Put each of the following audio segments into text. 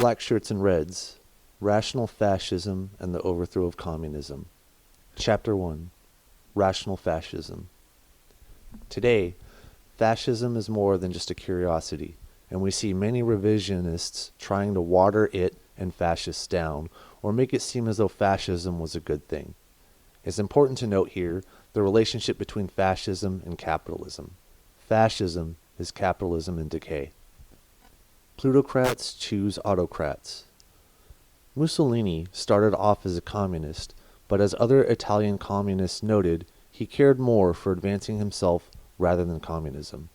Blackshirts and Reds, Rational Fascism and the Overthrow of Communism. Chapter 1, Rational Fascism. Today, fascism is more than just a curiosity, and we see many revisionists trying to water it and fascists down, or make it seem as though fascism was a good thing. It's important to note here the relationship between fascism and capitalism. Fascism is capitalism in decay. Plutocrats choose autocrats. Mussolini started off as a communist, but as other Italian communists noted, he cared more for advancing himself rather than communism.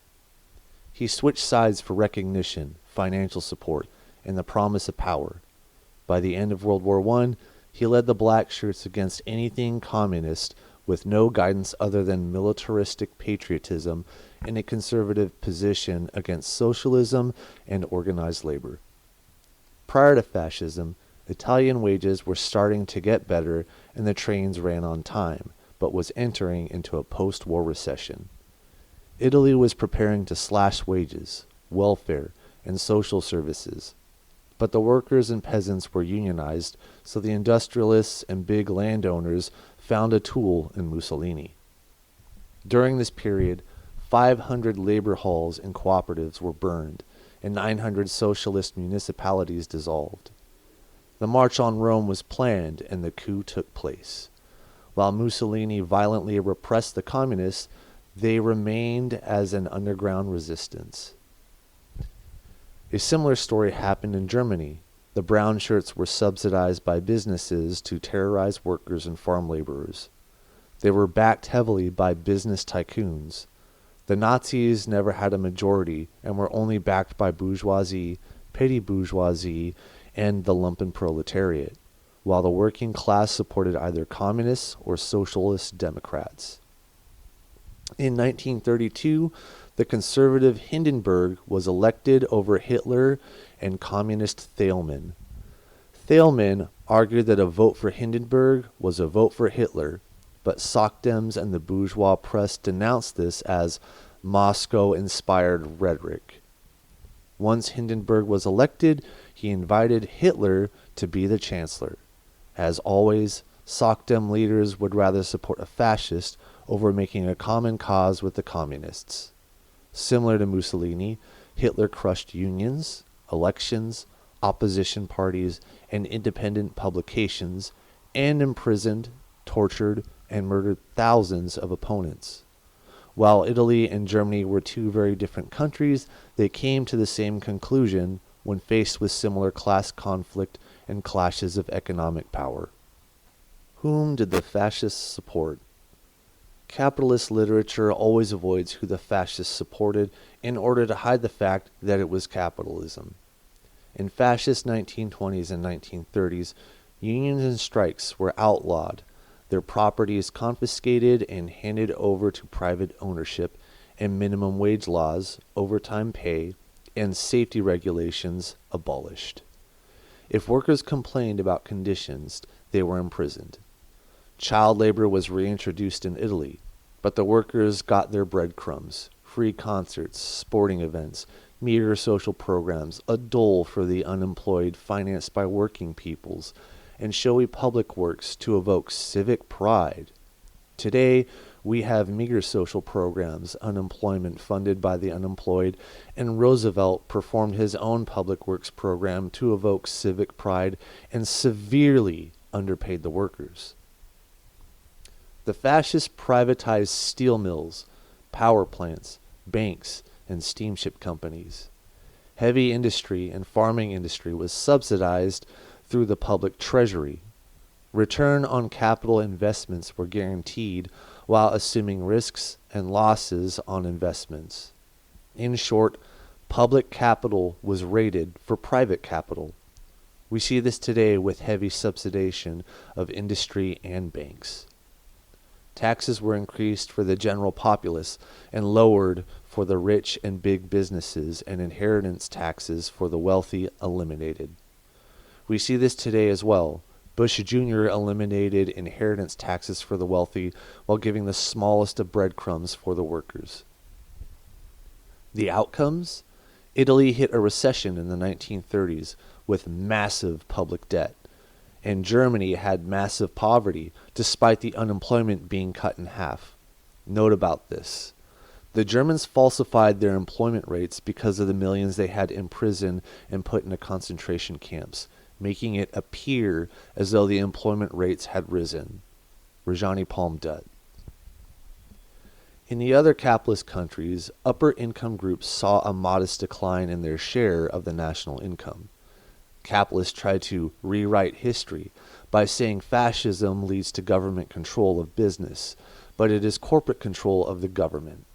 He switched sides for recognition, financial support, and the promise of power. By the end of World War I, he led the Blackshirts against anything communist with no guidance other than militaristic patriotism and a conservative position against socialism and organized labor. Prior to fascism, Italian wages were starting to get better and the trains ran on time, but was entering into a post-war recession. Italy was preparing to slash wages, welfare, and social services. But the workers and peasants were unionized, so the industrialists and big landowners found a tool in Mussolini. During this period, 500 labor halls and cooperatives were burned, and 900 socialist municipalities dissolved. The March on Rome was planned, and the coup took place. While Mussolini violently repressed the communists, they remained as an underground resistance. A similar story happened in Germany. The brown shirts were subsidized by businesses to terrorize workers and farm laborers. They were backed heavily by business tycoons. The Nazis never had a majority and were only backed by bourgeoisie, petty bourgeoisie, and the lumpen proletariat, while the working class supported either communists or socialist Democrats. In 1932, the conservative Hindenburg was elected over Hitler and communist Thälmann. Thälmann argued that a vote for Hindenburg was a vote for Hitler, but Sockdems and the bourgeois press denounced this as Moscow-inspired rhetoric. Once Hindenburg was elected, he invited Hitler to be the chancellor. As always, Sockdem leaders would rather support a fascist over making a common cause with the communists. Similar to Mussolini, Hitler crushed unions, elections, opposition parties, and independent publications, and imprisoned, tortured, and murdered thousands of opponents. While Italy and Germany were two very different countries, they came to the same conclusion when faced with similar class conflict and clashes of economic power. Whom did the fascists support? Capitalist literature always avoids who the fascists supported in order to hide the fact that it was capitalism. In fascist 1920s and 1930s, unions and strikes were outlawed, their properties confiscated and handed over to private ownership, and minimum wage laws, overtime pay, and safety regulations abolished. If workers complained about conditions, they were imprisoned. Child labor was reintroduced in Italy, but the workers got their breadcrumbs, free concerts, sporting events, meager social programs, a dole for the unemployed financed by working peoples, and showy public works to evoke civic pride. Today, we have meager social programs, unemployment funded by the unemployed, and Roosevelt performed his own public works program to evoke civic pride and severely underpaid the workers. The fascists privatized steel mills, power plants, banks, and steamship companies. Heavy industry and farming industry was subsidized through the public treasury. Return on capital investments were guaranteed while assuming risks and losses on investments. In short, public capital was rated for private capital. We see this today with heavy subsidization of industry and banks. Taxes were increased for the general populace and lowered for the rich and big businesses, and inheritance taxes for the wealthy eliminated. We see this today as well. Bush Jr. eliminated inheritance taxes for the wealthy while giving the smallest of breadcrumbs for the workers. The outcomes? Italy hit a recession in the 1930s with massive public debt, and Germany had massive poverty despite the unemployment being cut in half. Note about this. The Germans falsified their employment rates because of the millions they had imprisoned and put into concentration camps, making it appear as though the employment rates had risen. Rajani Palm Dutt. In the other capitalist countries, upper income groups saw a modest decline in their share of the national income. Capitalists tried to rewrite history by saying fascism leads to government control of business, but it is corporate control of the government.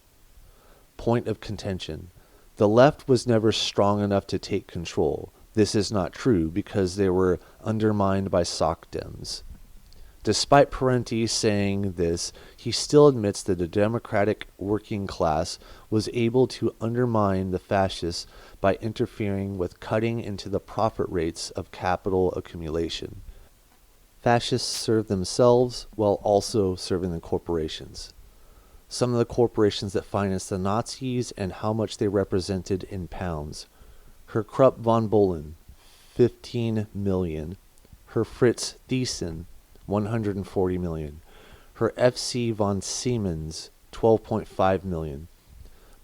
Point of contention. The left was never strong enough to take control. This is not true because they were undermined by Soc Dems. Despite Parenti saying this, he still admits that the democratic working class was able to undermine the fascists by interfering with cutting into the profit rates of capital accumulation. Fascists served themselves while also serving the corporations. Some of the corporations that financed the Nazis and how much they represented in pounds. Herr Krupp von Bohlen, 15 million. Herr Fritz Thyssen, 140 million. Herr F.C. von Siemens, 12.5 million.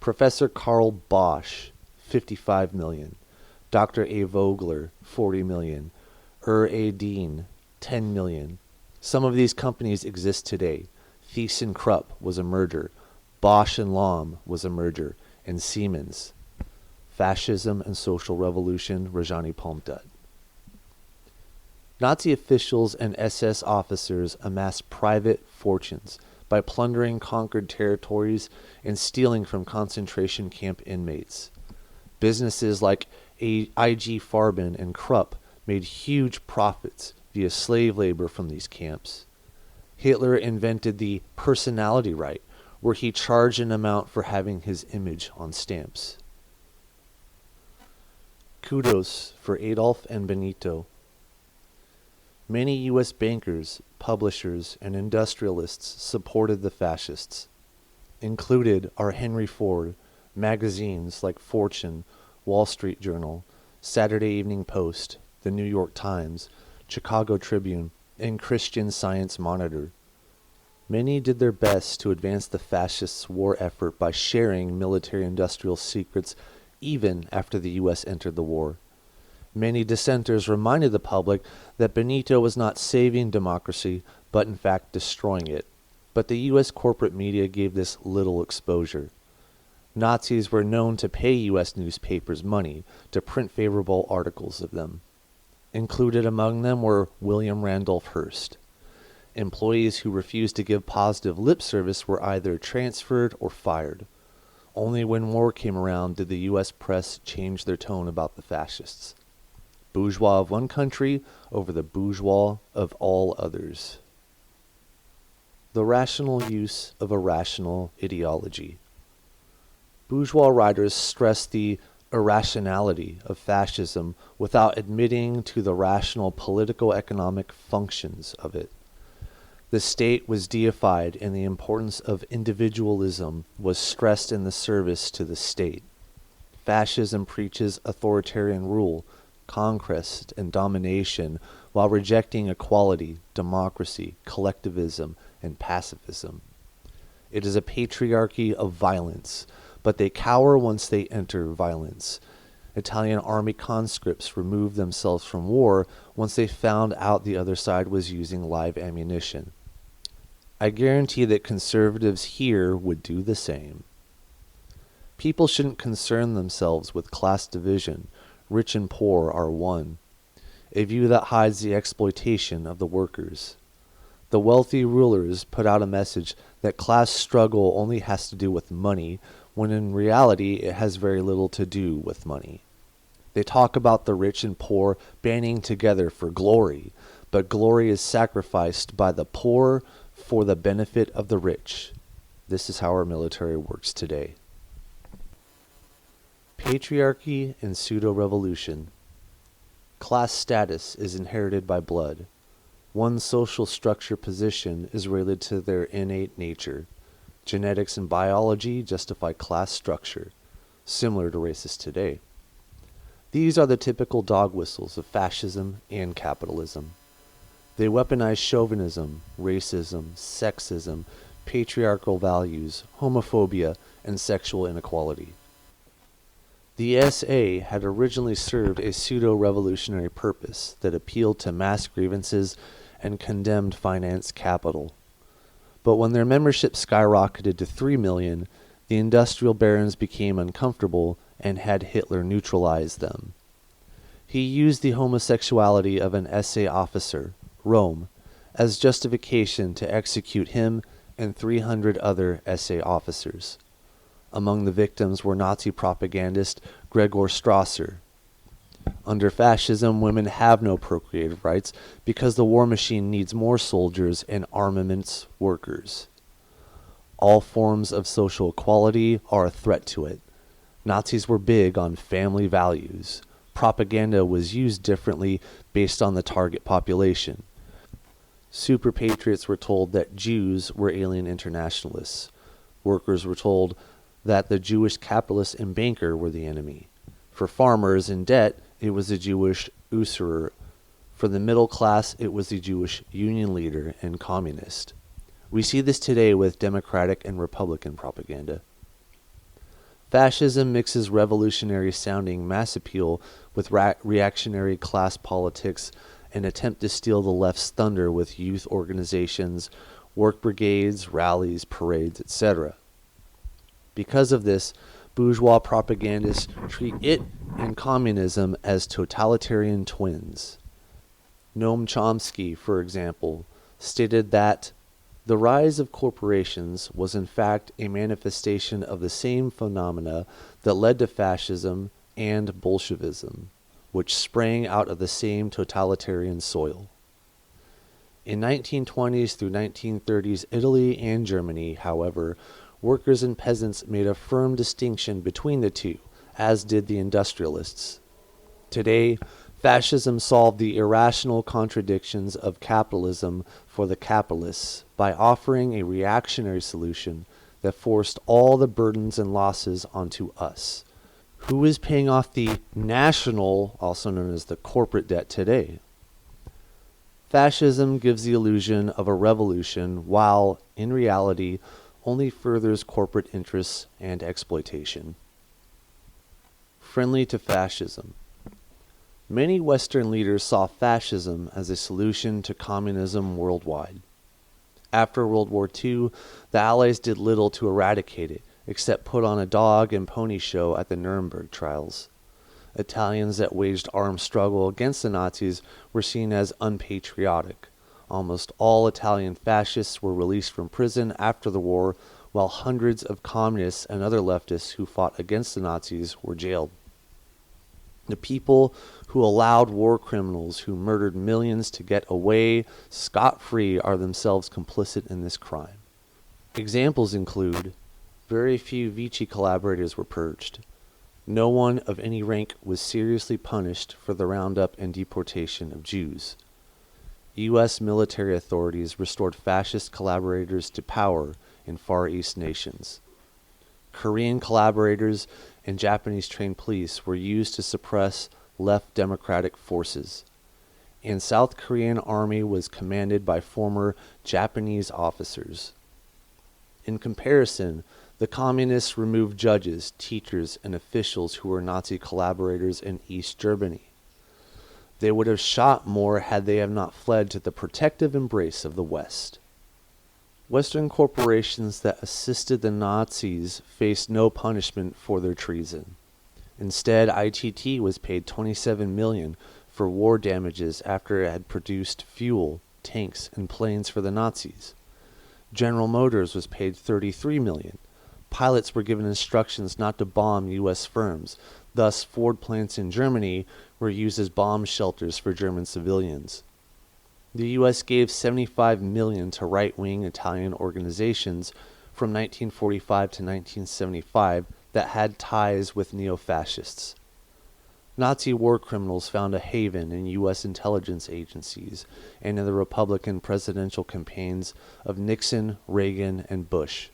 Professor Karl Bosch, 55 million. Dr. A. Vogler, 40 million. A. Dean, 10 million. Some of these companies exist today. Thyssen-Krupp was a merger. Bosch and Lomb was a merger. And Siemens. Fascism and Social Revolution, Rajani Palm Dutt. Nazi officials and SS officers amassed private fortunes by plundering conquered territories and stealing from concentration camp inmates. Businesses like IG Farben and Krupp made huge profits via slave labor from these camps. Hitler invented the personality right, where he charged an amount for having his image on stamps. Kudos for Adolf and Benito. Many U.S. bankers, publishers, and industrialists supported the fascists. Included are Henry Ford, magazines like Fortune, Wall Street Journal, Saturday Evening Post, The New York Times, Chicago Tribune, and Christian Science Monitor. Many did their best to advance the fascists' war effort by sharing military-industrial secrets even after the U.S. entered the war. Many dissenters reminded the public that Benito was not saving democracy, but in fact destroying it. But the U.S. corporate media gave this little exposure. Nazis were known to pay U.S. newspapers money to print favorable articles of them. Included among them were William Randolph Hearst. Employees who refused to give positive lip service were either transferred or fired. Only when war came around did the U.S. press change their tone about the fascists. Bourgeois of one country over the bourgeois of all others. The rational use of a rational ideology. Bourgeois writers stress the irrationality of fascism without admitting to the rational political-economic functions of it. The state was deified and the importance of individualism was stressed in the service to the state. Fascism preaches authoritarian rule, conquest, and domination while rejecting equality, democracy, collectivism, and pacifism. It is a patriarchy of violence, but they cower once they enter violence. Italian army conscripts removed themselves from war once they found out the other side was using live ammunition. I guarantee that conservatives here would do the same. People shouldn't concern themselves with class division. Rich and poor are one, a view that hides the exploitation of the workers. The wealthy rulers put out a message that class struggle only has to do with money, when in reality it has very little to do with money. They talk about the rich and poor banding together for glory, but glory is sacrificed by the poor for the benefit of the rich. This is how our military works today. Patriarchy and pseudo-revolution. Class status is inherited by blood. One's social structure position is related to their innate nature. Genetics and biology justify class structure. similar to racists today. These are the typical dog whistles of fascism and capitalism. They weaponize chauvinism, racism, sexism, patriarchal values, homophobia, and sexual inequality. The SA had originally served a pseudo-revolutionary purpose that appealed to mass grievances and condemned finance capital. But when their membership skyrocketed to 3 million, the industrial barons became uncomfortable and had Hitler neutralize them. He used the homosexuality of an SA officer, Rome, as justification to execute him and 300 other SA officers. Among the victims were Nazi propagandist Gregor Strasser. Under fascism, women have no procreative rights because the war machine needs more soldiers and armaments workers. All forms of social equality are a threat to it. Nazis were big on family values. Propaganda was used differently based on the target population. Super patriots were told that Jews were alien internationalists. Workers were told that the Jewish capitalist and banker were the enemy. For farmers in debt, it was the Jewish usurer. For the middle class, it was the Jewish union leader and communist. We see this today with Democratic and Republican propaganda. Fascism mixes revolutionary-sounding mass appeal with reactionary class politics and attempt to steal the left's thunder with youth organizations, work brigades, rallies, parades, etc. Because of this, bourgeois propagandists treat it and communism as totalitarian twins. Noam Chomsky, for example, stated that the rise of corporations was in fact a manifestation of the same phenomena that led to fascism and Bolshevism, which sprang out of the same totalitarian soil. In 1920s through 1930s Italy and Germany, however, workers and peasants made a firm distinction between the two, as did the industrialists. Today, fascism solved the irrational contradictions of capitalism for the capitalists by offering a reactionary solution that forced all the burdens and losses onto us. Who is paying off the national, also known as the corporate debt today? Fascism gives the illusion of a revolution while, in reality, only furthers corporate interests and exploitation. Friendly to fascism. Many Western leaders saw fascism as a solution to communism worldwide. After World War II, the Allies did little to eradicate it, except put on a dog and pony show at the Nuremberg trials. Italians that waged armed struggle against the Nazis were seen as unpatriotic. Almost all Italian fascists were released from prison after the war, while hundreds of communists and other leftists who fought against the Nazis were jailed. The people who allowed war criminals who murdered millions to get away scot-free are themselves complicit in this crime. Examples include: very few Vichy collaborators were purged. No one of any rank was seriously punished for the roundup and deportation of Jews. U.S. military authorities restored fascist collaborators to power in Far East nations. Korean collaborators and Japanese-trained police were used to suppress left democratic forces, and South Korean army was commanded by former Japanese officers. In comparison, the communists removed judges, teachers, and officials who were Nazi collaborators in East Germany. They would have shot more had they have not fled to the protective embrace of the West. Western corporations that assisted the Nazis faced no punishment for their treason. Instead, ITT was paid $27 million for war damages after it had produced fuel, tanks, and planes for the Nazis. General Motors was paid $33 million. Pilots were given instructions not to bomb U.S. firms. Thus, Ford plants in Germany were used as bomb shelters for German civilians. The U.S. gave $75 million to right-wing Italian organizations from 1945 to 1975 that had ties with neo-fascists. Nazi war criminals found a haven in U.S. intelligence agencies and in the Republican presidential campaigns of Nixon, Reagan, and Bush.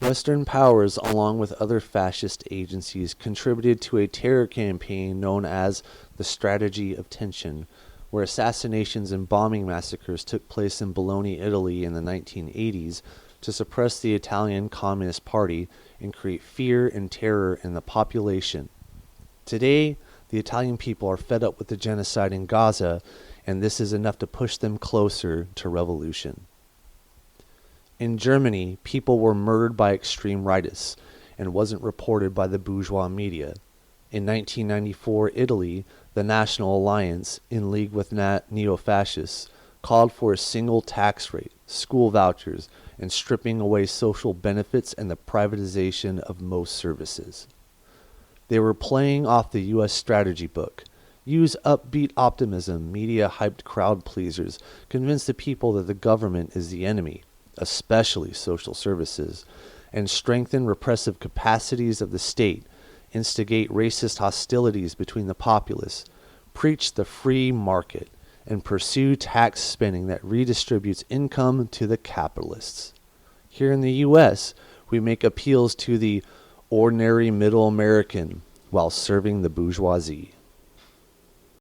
Western powers, along with other fascist agencies, contributed to a terror campaign known as the Strategy of Tension, where assassinations and bombing massacres took place in Bologna, Italy in the 1980s to suppress the Italian Communist Party and create fear and terror in the population. Today, the Italian people are fed up with the genocide in Gaza, and this is enough to push them closer to revolution. In Germany, people were murdered by extreme rightists and wasn't reported by the bourgeois media. In 1994, Italy, the National Alliance, in league with neo-fascists, called for a single tax rate, school vouchers, and stripping away social benefits and the privatization of most services. They were playing off the U.S. strategy book. Use upbeat optimism, media-hyped crowd pleasers, convince the people that the government is the enemy, especially social services, and strengthen repressive capacities of the state, instigate racist hostilities between the populace, preach the free market, and pursue tax spending that redistributes income to the capitalists. Here in the U.S., we make appeals to the ordinary middle American while serving the bourgeoisie.